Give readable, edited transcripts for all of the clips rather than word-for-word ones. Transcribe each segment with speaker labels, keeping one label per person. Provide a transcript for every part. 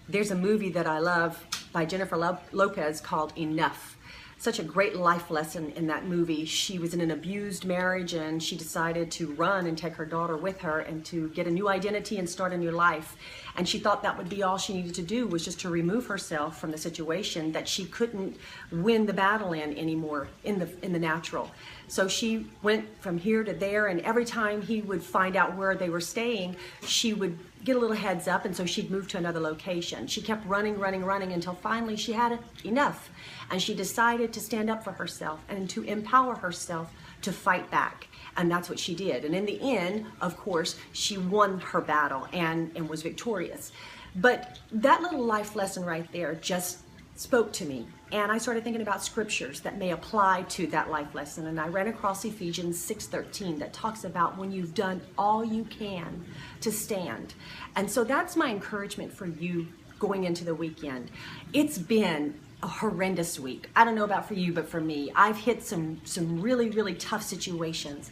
Speaker 1: There's a movie that I love by Jennifer Lopez called Enough. Such a great life lesson in that movie. She was in an abused marriage and she decided to run and take her daughter with her and to get a new identity and start a new life. And she thought that would be all she needed to do, was just to remove herself from the situation that she couldn't win the battle in anymore in the natural. So she went from here to there, and every time he would find out where they were staying, she would get a little heads up, and so she'd move to another location. She kept running until finally she had enough, and she decided to stand up for herself and to empower herself to fight back. And that's what she did. And in the end, of course, she won her battle and was victorious. But that little life lesson right there just spoke to me. And I started thinking about scriptures that may apply to that life lesson. And I ran across Ephesians 6:13 that talks about when you've done all you can to stand. And so that's my encouragement for you going into the weekend. It's been a horrendous week. I don't know about for you, but for me, I've hit some really, really tough situations.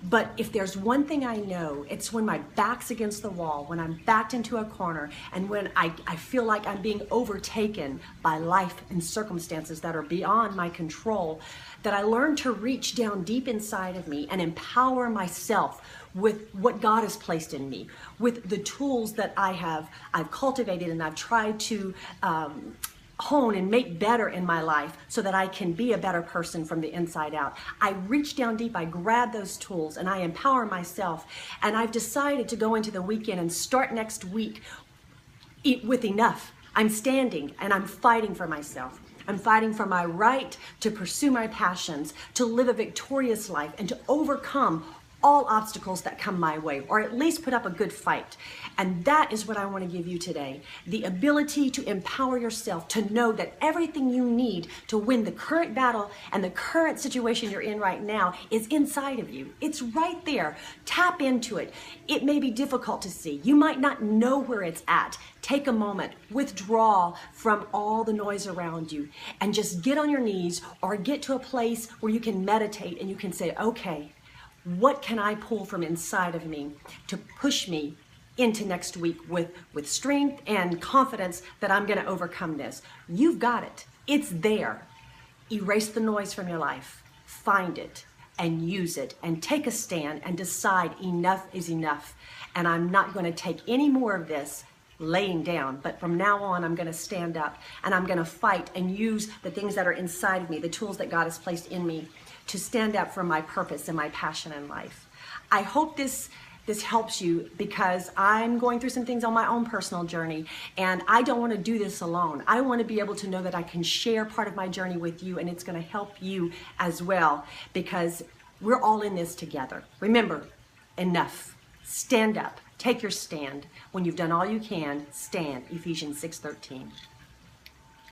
Speaker 1: But if there's one thing I know, it's when my back's against the wall, when I'm backed into a corner, and when I feel like I'm being overtaken by life and circumstances that are beyond my control, that I learn to reach down deep inside of me and empower myself with what God has placed in me, with the tools that I've cultivated and I've tried to hone and make better in my life so that I can be a better person from the inside out. I reach down deep, I grab those tools, and I empower myself. And I've decided to go into the weekend and start next week with enough. I'm standing and I'm fighting for myself. I'm fighting for my right to pursue my passions, to live a victorious life, and to overcome all obstacles that come my way, or at least put up a good fight. And that is what I want to give you today. The ability to empower yourself to know that everything you need to win the current battle and the current situation you're in right now is inside of you. It's right there. Tap into it. It may be difficult to see. You might not know where it's at. Take a moment, withdraw from all the noise around you, and just get on your knees or get to a place where you can meditate and you can say, okay, what can I pull from inside of me to push me into next week with strength and confidence that I'm going to overcome this? You've got it. It's there. Erase the noise from your life. Find it and use it and take a stand and decide enough is enough. And I'm not going to take any more of this laying down, but from now on I'm going to stand up and I'm going to fight and use the things that are inside of me, the tools that God has placed in me, to stand up for my purpose and my passion in life. I hope this helps you, because I'm going through some things on my own personal journey, and I don't want to do this alone. I want to be able to know that I can share part of my journey with you, and it's going to help you as well, because we're all in this together. Remember, enough. Stand up. Take your stand. When you've done all you can, stand. Ephesians 6:13.